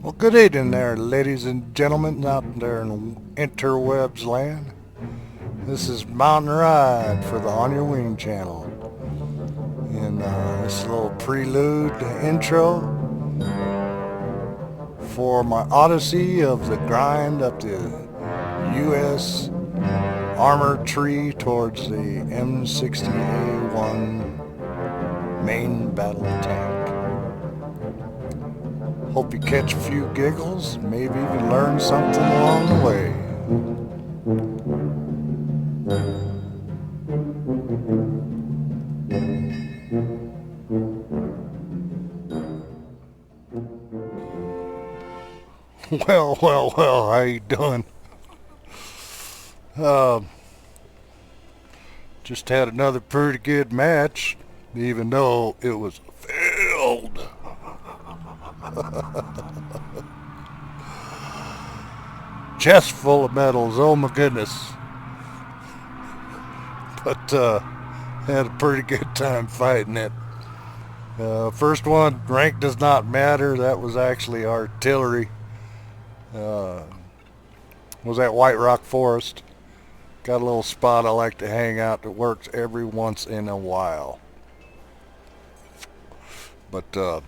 Well, good evening there, ladies and gentlemen out there in interwebs land. This is Mountain Ride for the On Your Wing channel. And this little prelude intro for my odyssey of the grind up the U.S. armor tree towards the M5A1 main battle tank. Hope you catch a few giggles, maybe even learn something along the way. Well, how you doing? Uh, just had another pretty good match, even though it was filled. Chest full of medals, oh my goodness. But had a pretty good time fighting it. First one, rank does not matter. That was actually artillery. Uh, was at White Rock Forest. Got a little spot I like to hang out that works every once in a while. But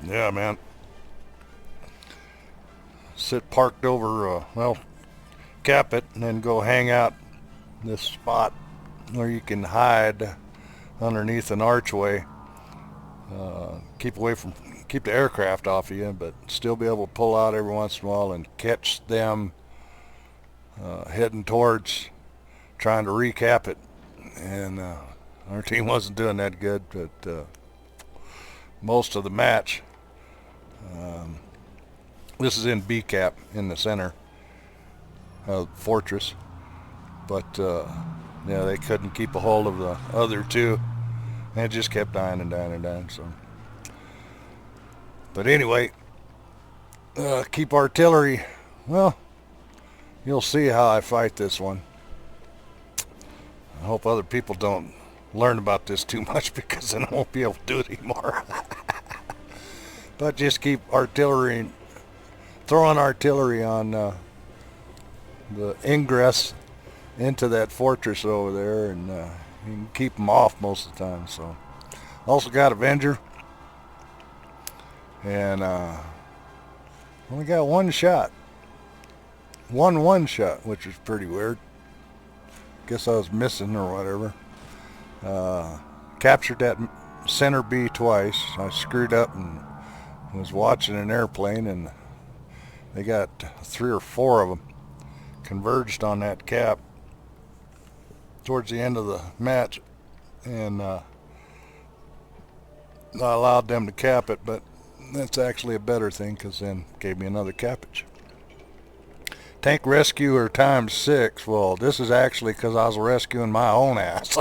yeah, man. Sit parked over, cap it and then go hang out this spot where you can hide underneath an archway. Keep the aircraft off of you, but still be able to pull out every once in a while and catch them heading towards trying to recap it. And our team wasn't doing that good, but most of the match, this is in B cap in the center of the fortress, but yeah, they couldn't keep a hold of the other two, and it just kept dying and dying and dying. So, but anyway, keep artillery. Well, you'll see how I fight this one. I hope other people don't learn about this too much, because then I won't be able to do it anymore. But just keep artillery, throwing artillery on the ingress into that fortress over there, and you can keep them off most of the time. So, also got Avenger, and only got one shot, one shot, which is pretty weird. Guess I was missing or whatever. Captured that center B twice. I screwed up and was watching an airplane, and they got 3 or 4 of them converged on that cap towards the end of the match, and I allowed them to cap it, but that's actually a better thing, because then gave me another cappage. Tank rescuer ×6. Well, this is actually because I was rescuing my own ass.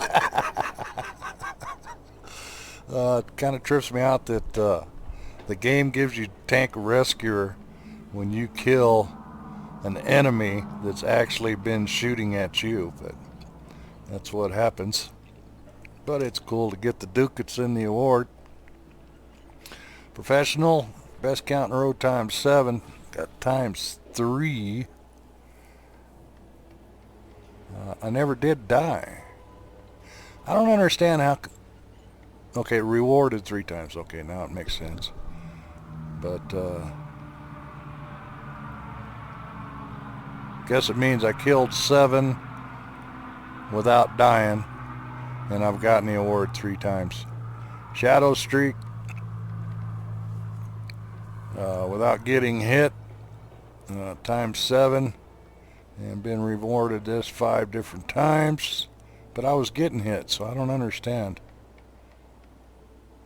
It kind of trips me out that the game gives you tank rescuer when you kill an enemy that's actually been shooting at you, but that's what happens. But it's cool to get the ducats in the award. Professional, best count in a row ×7, got ×3. I never did die. I don't understand how. Okay, rewarded 3 times. Okay, now it makes sense. But guess it means I killed 7 without dying, and I've gotten the award 3 times. Shadow streak, without getting hit, ×7, and been rewarded this 5 different times, but I was getting hit, so I don't understand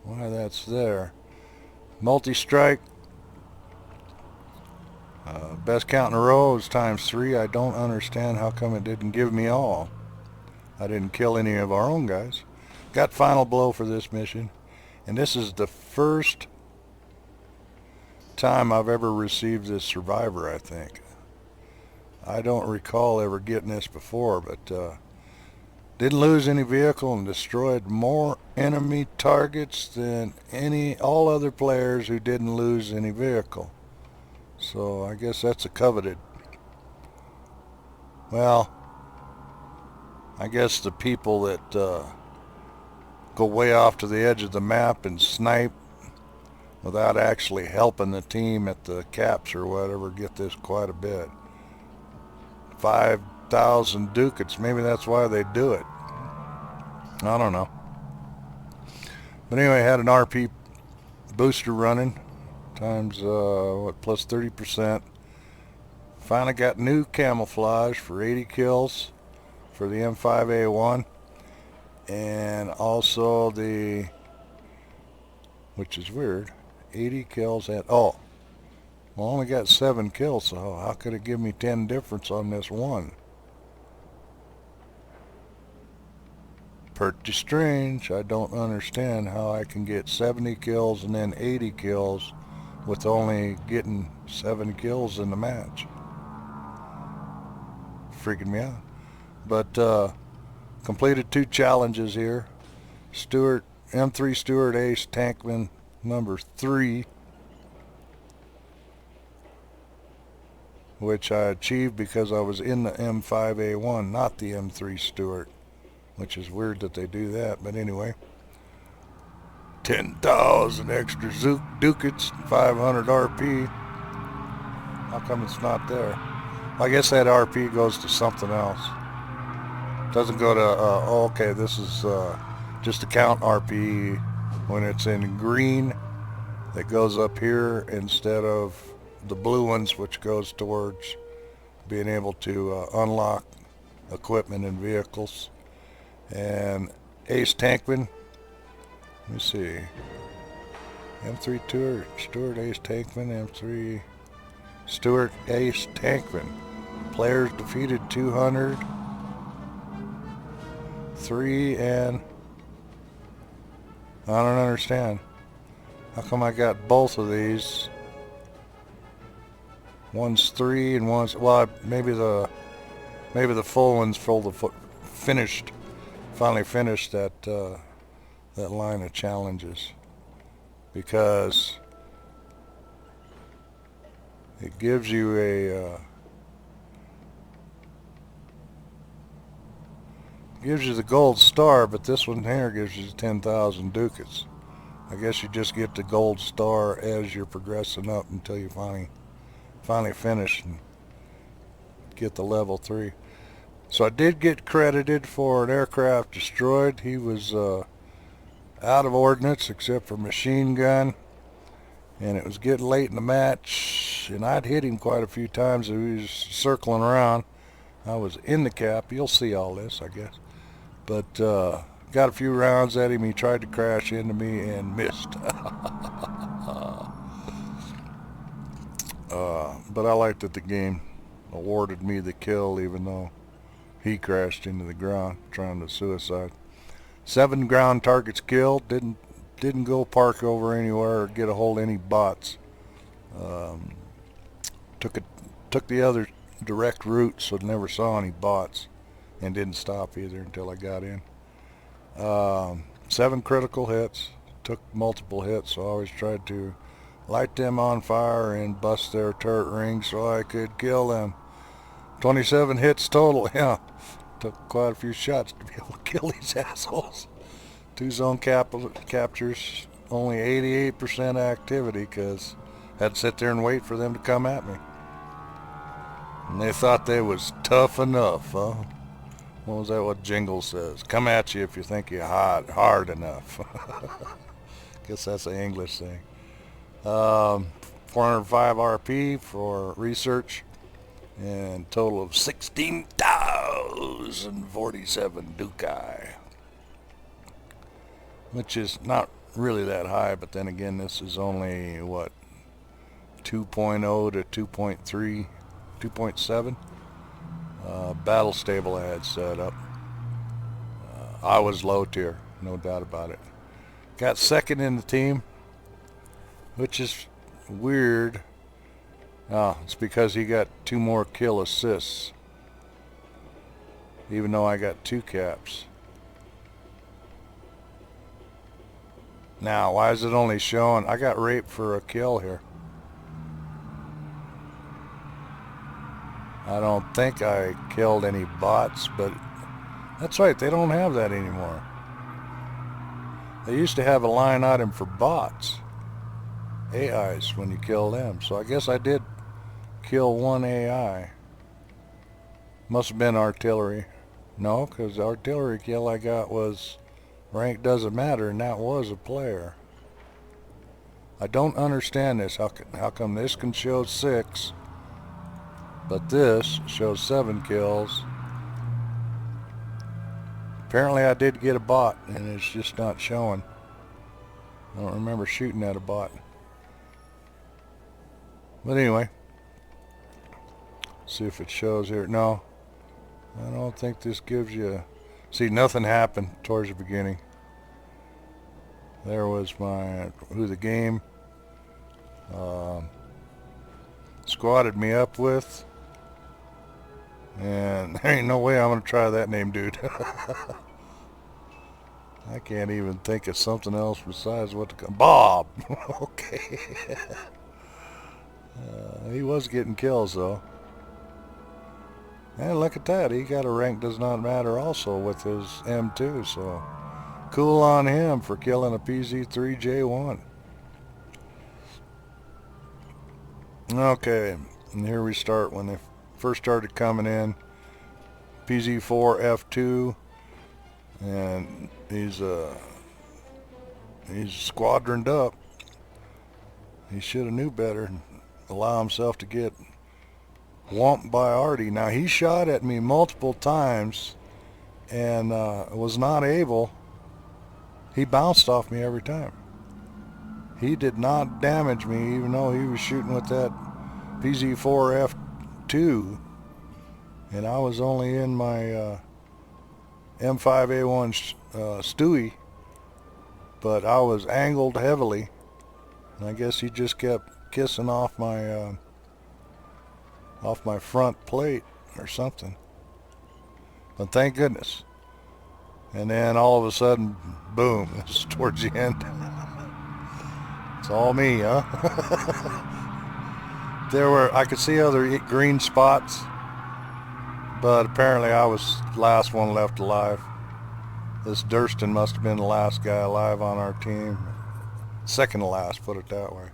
why that's there. Multi-strike, best count in a row is ×3. I don't understand how come it didn't give me all. I didn't kill any of our own guys. Got final blow for this mission, and this is the first time I've ever received this survivor, I think. I don't recall ever getting this before, but didn't lose any vehicle and destroyed more enemy targets than all other players who didn't lose any vehicle. So I guess that's a coveted. Well, I guess the people that go way off to the edge of the map and snipe without actually helping the team at the caps or whatever get this quite a bit. 5,000 ducats, maybe that's why they do it. I don't know. But anyway, I had an RP booster running times plus 30%. Finally got new camouflage for 80 kills for the M5A1, and also which is weird, 80 kills at, well, I only got 7 kills, so how could it give me 10 difference on this one? Pretty strange. I don't understand how I can get 70 kills and then 80 kills with only getting 7 kills in the match. Freaking me out. But completed 2 challenges here. Stuart, M3 Stuart Ace Tankman number 3, which I achieved because I was in the M5A1, not the M3 Stuart, which is weird that they do that, but anyway. 10,000 extra ducats, 500 RP. How come it's not there? I guess that RP goes to something else. Doesn't go to, okay, this is just to count RP when it's in green. That goes up here instead of the blue ones, which goes towards being able to unlock equipment and vehicles. And Ace Tankman, let me see, M3 Stuart Ace Tankman, M3 Stuart Ace Tankman. Players defeated 200, 3, and I don't understand. How come I got both of these? One's 3 and one's, well, maybe the full one's finished. Finally finished that line of challenges, because it gives you the gold star, but this one here gives you 10,000 ducats. I guess you just get the gold star as you're progressing up until you finally finish and get the level 3. So I did get credited for an aircraft destroyed. He was out of ordnance except for machine gun, and it was getting late in the match, and I'd hit him quite a few times. He was circling around. I was in the cap. You'll see all this, I guess. But got a few rounds at him. He tried to crash into me and missed. But I liked that the game awarded me the kill, even though he crashed into the ground trying to suicide. 7 ground targets killed. Didn't go park over anywhere or get a hold of any bots. Took the other direct route, so never saw any bots, and didn't stop either until I got in. 7 critical hits. Took multiple hits, so I always tried to light them on fire and bust their turret rings so I could kill them. 27 hits total. Yeah, took quite a few shots to be able to kill these assholes. 2 zone captures, only 88% activity, because I had to sit there and wait for them to come at me. And they thought they was tough enough, huh? What was that what Jingle says? Come at you if you think you're hard enough. Guess that's an English thing. 405 RP for research, and total of 16,047 ducats, which is not really that high, but then again, this is only what, 2.0 to 2.3, 2.7 battle stable I had set up. I was low tier, no doubt about it. Got second in the team, which is weird. It's because he got 2 more kill assists, even though I got 2 caps. Now, why is it only showing? I got raped for a kill here. I don't think I killed any bots, but that's right, they don't have that anymore. They used to have a line item for bots, AIs, when you kill them. So I guess I did kill one AI. Must have been artillery. No, because the artillery kill I got was rank doesn't matter, and that was a player. I don't understand this. How come this can show 6, but this shows 7 kills? Apparently I did get a bot, and it's just not showing. I don't remember shooting at a bot. But anyway, see if it shows here. No, I don't think this gives you... See, nothing happened towards the beginning. There was my... who the game squatted me up with. And there ain't no way I'm going to try that name, dude. I can't even think of something else besides what to... Bob! Okay. He was getting kills, though. And look at that, he got a rank does not matter also with his M2, so cool on him for killing a PZ3J1. Okay, and here we start when they first started coming in. PZ4F2, and he's squadroned up. He should have knew better and allow himself to get whumped by Artie. Now he shot at me multiple times and was not able. He bounced off me every time. He did not damage me even though he was shooting with that PZ4F2, and I was only in my M5A1 Stewie, but I was angled heavily, and I guess he just kept kissing off my front plate or something. But thank goodness. And then all of a sudden, boom, this is towards the end. It's all me, huh? I could see other green spots, but apparently I was the last one left alive. This Durston must have been the last guy alive on our team. Second to last, put it that way.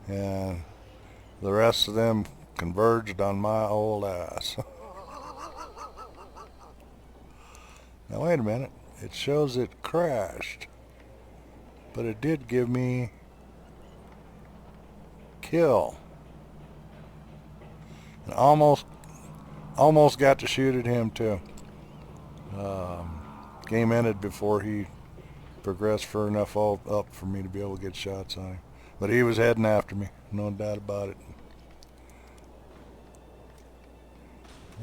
And the rest of them converged on my old ass. Now wait a minute, it shows it crashed, but it did give me kill. And almost got to shoot at him too. Game ended before he progressed far enough up for me to be able to get shots on him. But he was heading after me, no doubt about it.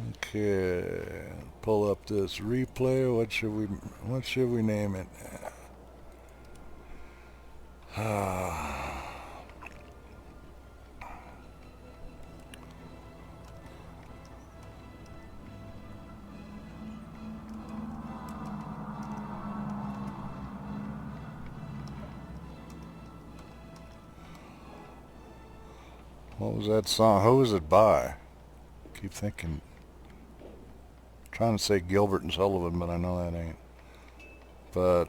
Okay, pull up this replay. What should we name it? What was that song? Who was it by? Keep thinking. Trying to say Gilbert and Sullivan, but I know that ain't. But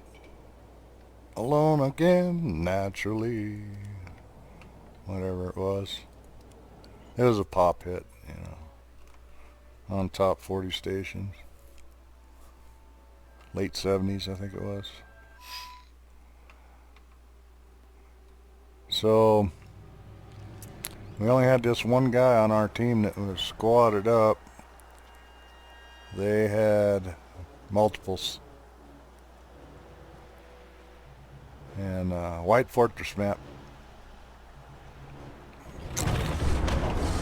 Alone Again, Naturally, whatever it was. It was a pop hit, you know, on top 40 stations. Late 70s, I think it was. So we only had this one guy on our team that was squatted up. They had multiples. And White Fortress map.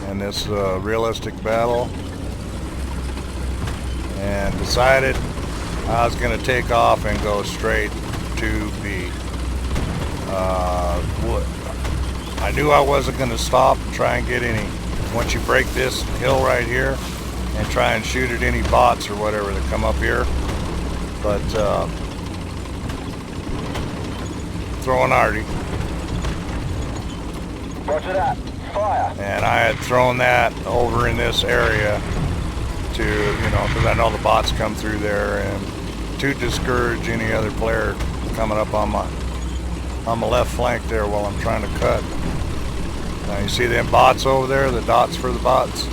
And this realistic battle. And decided I was going to take off and go straight to B. I knew I wasn't going to stop and try and get any. Once you break this hill right here, and try and shoot at any bots or whatever that come up here. But throwing arty. Roger that. Fire. And I had thrown that over in this area to, you know, because I know the bots come through there, and to discourage any other player coming up on my left flank there while I'm trying to cut. Now you see them bots over there, the dots for the bots.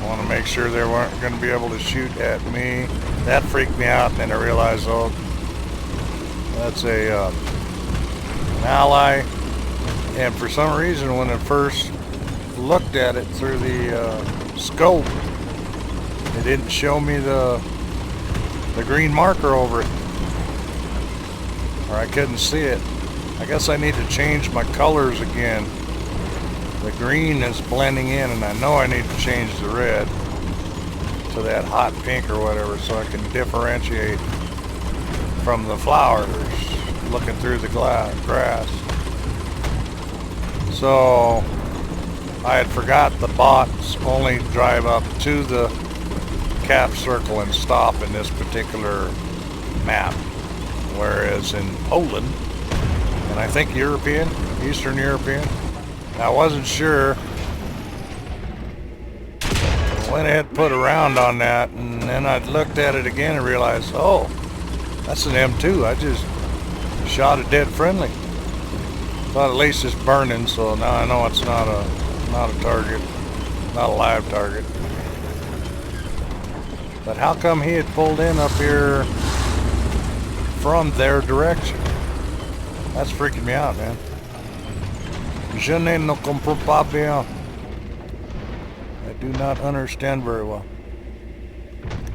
I want to make sure they weren't going to be able to shoot at me. That freaked me out, and then I realized, oh, that's an ally. And for some reason, when I first looked at it through the scope, it didn't show me the green marker over it, or I couldn't see it. I guess I need to change my colors again. The green is blending in, and I know I need to change the red to that hot pink or whatever, so I can differentiate from the flowers looking through the grass. So I had forgot the bots only drive up to the cap circle and stop in this particular map, whereas in Poland, and I think European, Eastern European, I wasn't sure. Went ahead and put a round on that, and then I looked at it again and realized, oh, that's an M2. I just shot a dead friendly. But at least it's burning, so now I know it's not a target, not a live target. But how come he had pulled in up here from their direction? That's freaking me out, man. Je ne comprends pas bien. I do not understand very well.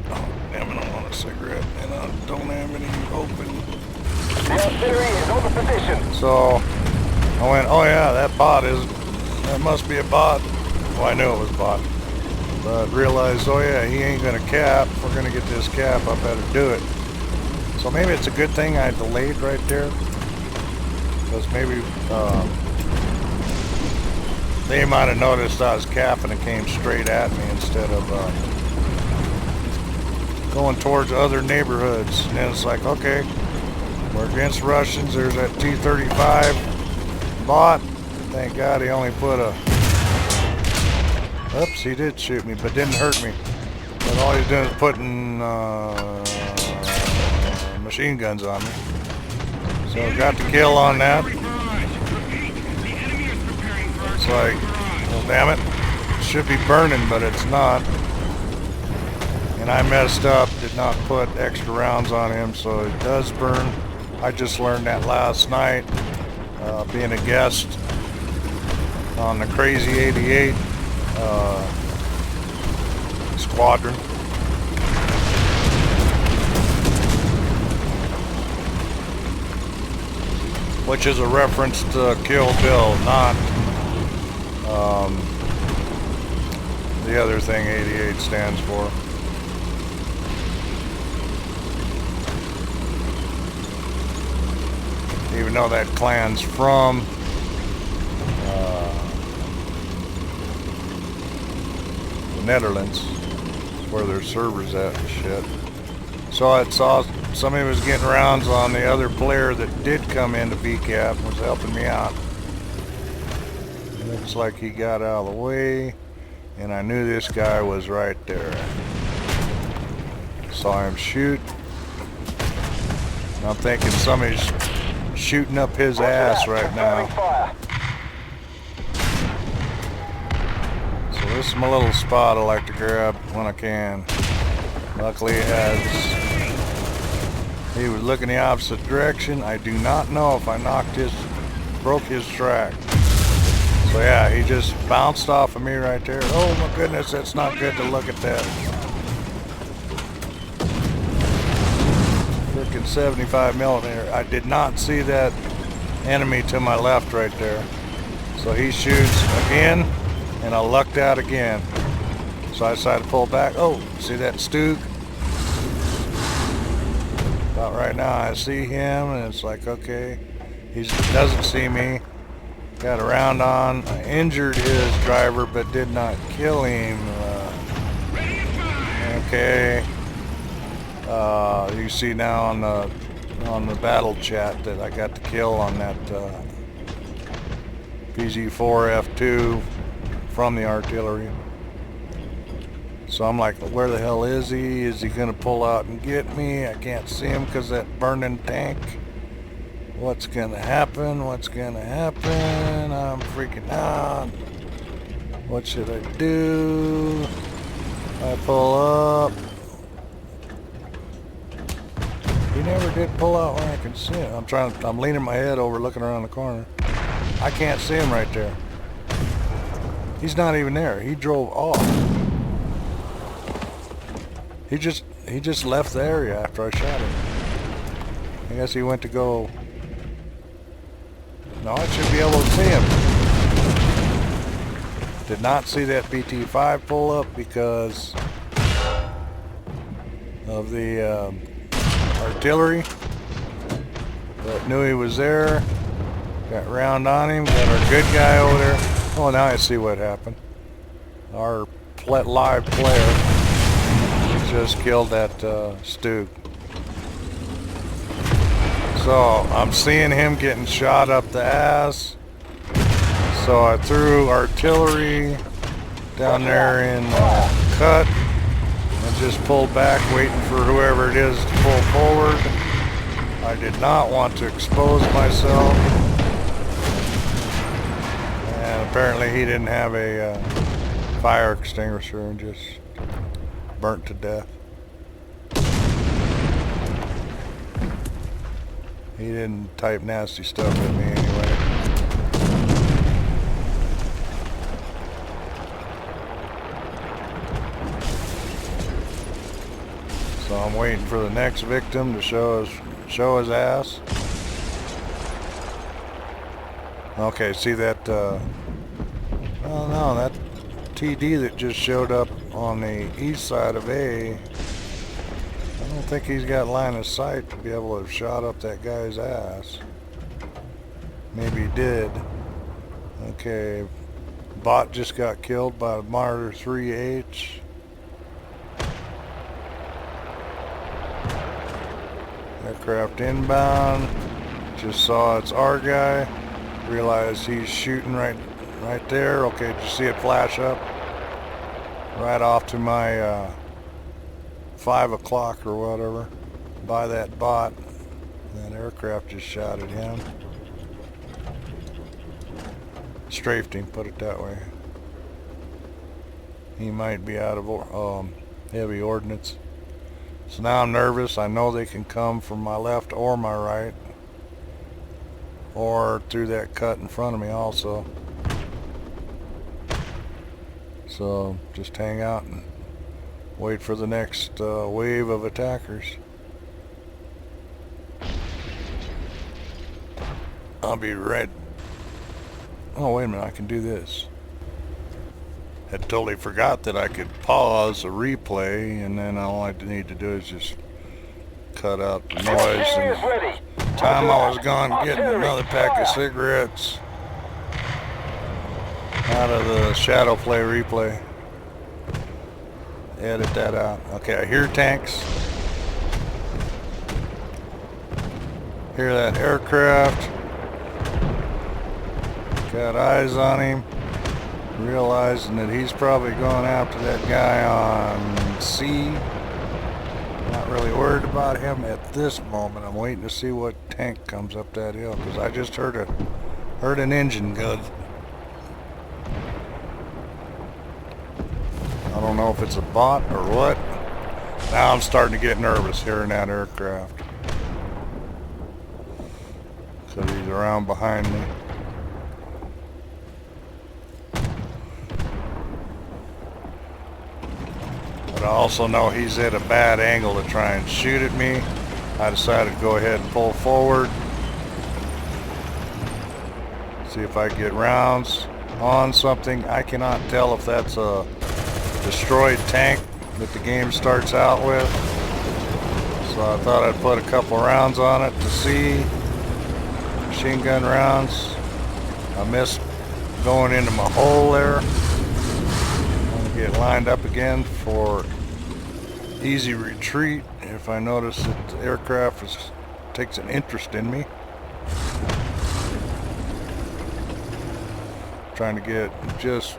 Oh, damn it, I want a cigarette, and I don't have any open. The artillery is on the position. So I went, oh yeah, that must be a bot. Well, I knew it was a bot. But realized, oh yeah, he ain't gonna cap. If we're gonna get this cap, I better do it. So maybe it's a good thing I delayed right there. Because maybe they might have noticed I was capping and came straight at me instead of going towards other neighborhoods. And then it's like, okay, we're against Russians. There's that T-35 bot. Thank God he only put a... Oops, he did shoot me, but didn't hurt me. But all he's doing is putting machine guns on me. So got the kill on that. It's like, well, damn it. It should be burning, but it's not. And I messed up, did not put extra rounds on him, so it does burn. I just learned that last night, being a guest on the Crazy 88 squadron. Which is a reference to Kill Bill, not the other thing 88 stands for. Even though that clan's from the Netherlands, where their servers at and shit. So I saw somebody was getting rounds on the other player that did come into BCAP and was helping me out. It looks like he got out of the way, and I knew this guy was right there. Saw him shoot. And I'm thinking somebody's shooting up his ass right now. So this is my little spot I like to grab when I can. Luckily he was looking the opposite direction. I do not know if I broke his track. So yeah, he just bounced off of me right there. Oh my goodness, that's not good to look at that. Freaking 75 millimeter. I did not see that enemy to my left right there. So he shoots again, and I lucked out again. So I decided to pull back. Oh, see that Stug? About right now I see him, and it's like, okay, he doesn't see me. Got a round on. I injured his driver, but did not kill him. Okay. You see now on the battle chat that I got the kill on that PZ4F2 from the artillery. So I'm like, where the hell is he? Is he gonna pull out and get me? I can't see him because that burning tank. What's gonna happen? What's gonna happen? I'm freaking out. What should I do? I pull up. He never did pull out where I can see him. I'm leaning my head over looking around the corner. I can't see him right there. He's not even there. He drove off. He just left the area after I shot him. I guess he went to go. No, I should be able to see him. Did not see that BT5 pull up because of the artillery, but knew he was there. Got round on him. Got our good guy over there. Oh, now I see what happened. Our live player just killed that Stug. So I'm seeing him getting shot up the ass. So I threw artillery down there in cut and just pulled back, waiting for whoever it is to pull forward. I did not want to expose myself. And apparently he didn't have a fire extinguisher and just burnt to death. He didn't type nasty stuff at me anyway. So I'm waiting for the next victim to show his ass. Okay, see that oh no, that TD that just showed up on the east side of A, I don't think he's got line of sight to be able to have shot up that guy's ass. Maybe he did. Okay, bot just got killed by Martyr 3H. Aircraft inbound. Just saw it's our guy. Realized he's shooting right there. Okay, did you see it flash up? Right off to my 5 o'clock or whatever. By that bot. That aircraft just shot at him. Strafed him, put it that way. He might be out of heavy ordnance. So now I'm nervous. I know they can come from my left or my right, or through that cut in front of me also. So just hang out and wait for the next wave of attackers. I'll be right. Oh, wait a minute, I can do this. Had totally forgot that I could pause a replay, and then all I need to do is just cut out the noise. And time I was gone getting another pack of cigarettes out of the shadow play replay. Edit that out. Okay, I hear tanks. Hear that aircraft. Got eyes on him. Realizing that he's probably going after that guy on C. Not really worried about him at this moment. I'm waiting to see what tank comes up that hill, because I just heard an engine gun. I don't know if it's a bot or what. Now I'm starting to get nervous hearing that aircraft, because he's around behind me. But I also know he's at a bad angle to try and shoot at me. I decided to go ahead and pull forward. See if I get rounds on something. I cannot tell if that's a destroyed tank that the game starts out with. So I thought I'd put a couple rounds on it to see. Machine gun rounds. I missed going into my hole there. Get lined up again for easy retreat if I notice that the aircraft takes an interest in me. Trying to get just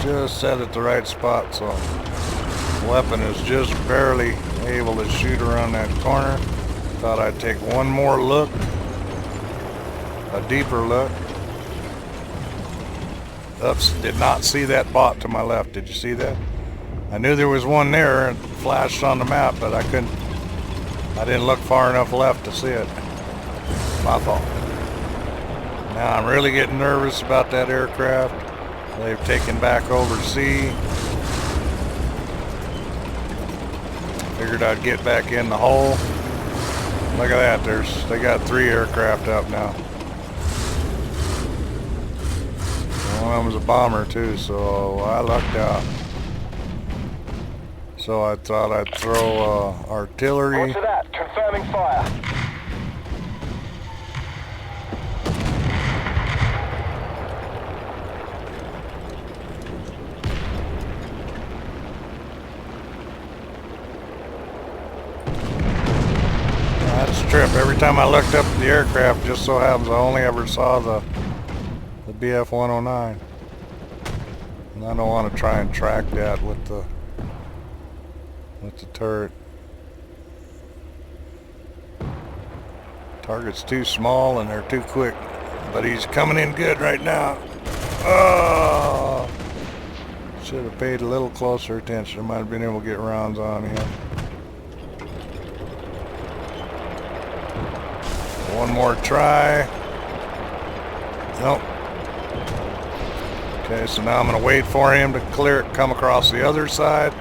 set at the right spot, so the weapon is just barely able to shoot around that corner. Thought I'd take one more look, a deeper look. Oops, did not see that bot to my left. Did you see that? I knew there was one there and flashed on the map, but I didn't look far enough left to see it. My fault. Now I'm really getting nervous about that aircraft. They've taken back over sea. Figured I'd get back in the hole. Look at that, they got 3 aircraft up now. One of them was a bomber too, so I lucked out. So I thought I'd throw artillery. Roger that, confirming fire. That's a trip. Every time I looked up at the aircraft, just so happens I only ever saw the BF-109. And I don't want to try and track that with the turret. Target's too small and they're too quick. But he's coming in good right now. Oh! Should have paid a little closer attention. I might have been able to get rounds on him. One more try. Nope. Okay, so now I'm going to wait for him to clear it, come across the other side.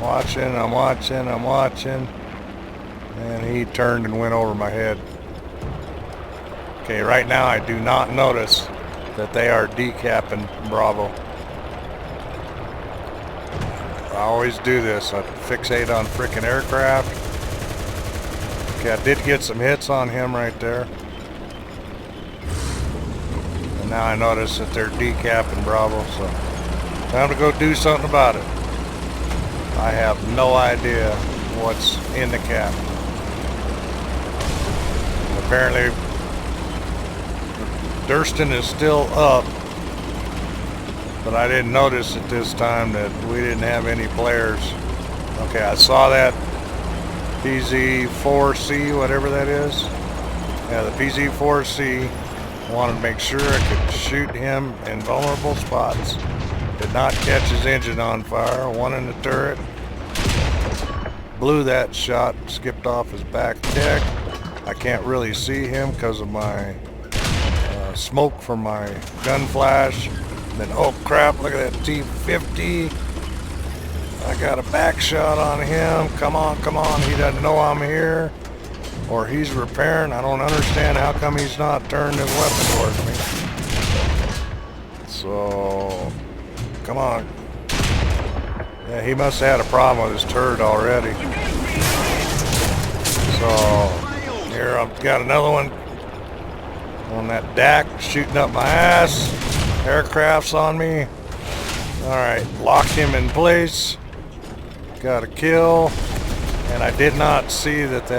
I'm watching. And he turned and went over my head. Okay, right now I do not notice that they are decapping Bravo. I always do this. I fixate on frickin' aircraft. Okay, I did get some hits on him right there. And now I notice that they're decapping Bravo, so time to go do something about it. I have no idea what's in the cap. Apparently, Durston is still up, but I didn't notice at this time that we didn't have any players. Okay, I saw that PZ-4C, whatever that is. Yeah, the PZ-4C. Wanted to make sure I could shoot him in vulnerable spots. Did not catch his engine on fire. One in the turret. Blew that shot, skipped off his back deck. I can't really see him because of my smoke from my gun flash. Then, oh crap, look at that T-50. I got a back shot on him. Come on, he doesn't know I'm here. Or he's repairing. I don't understand how come he's not turned his weapon towards me. So, come on. Yeah, he must have had a problem with his turret already. So, here I've got another one on that DAC shooting up my ass. Aircraft's on me. Alright, locked him in place. Got a kill. And I did not see that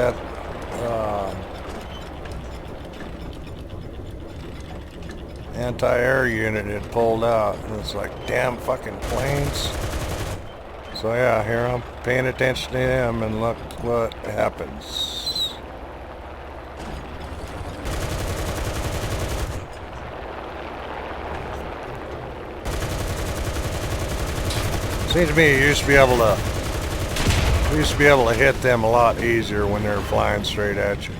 anti-air unit had pulled out. It's like damn fucking planes. So yeah, here I'm paying attention to him and look what happens. Seems to me you used to be able to hit them a lot easier when they're flying straight at you.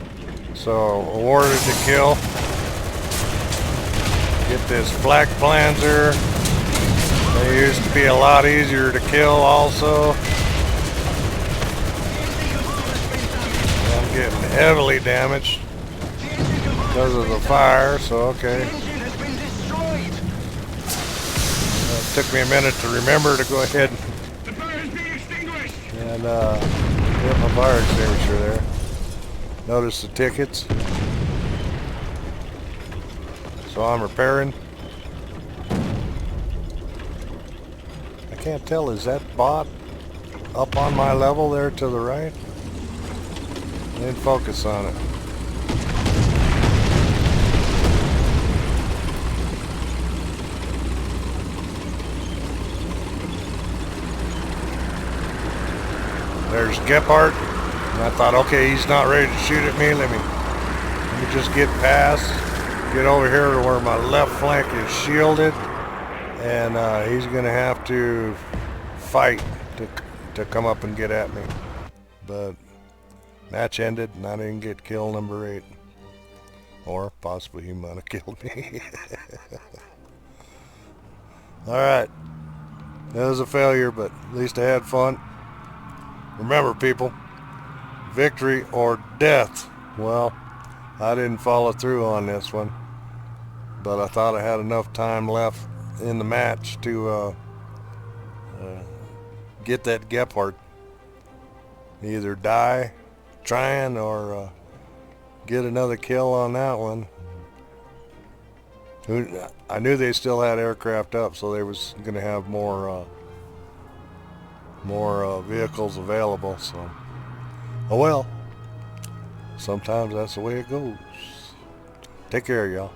So awarded the kill. Get this Flak Panzer. They used to be a lot easier to kill also. I'm getting heavily damaged because of the fire, so okay. It took me a minute to remember to go ahead and get my fire extinguisher there. Notice the tickets. So I'm repairing. I can't tell, is that bot up on my level there to the right. Then focus on it. There's Gephardt. And I thought, okay, he's not ready to shoot at me. Let me just get past, get over here to where my left flank is shielded, and he's gonna have to fight to come up and get at me. But match ended, and I didn't get kill number 8, or possibly he might have killed me. All right, that was a failure, but at least I had fun. Remember, people, victory or death. Well, I didn't follow through on this one, but I thought I had enough time left in the match to get that Gephardt. Either die trying or get another kill on that one. I knew they still had aircraft up, so they was going to have more vehicles available. So, oh well. Sometimes that's the way it goes. Take care, y'all.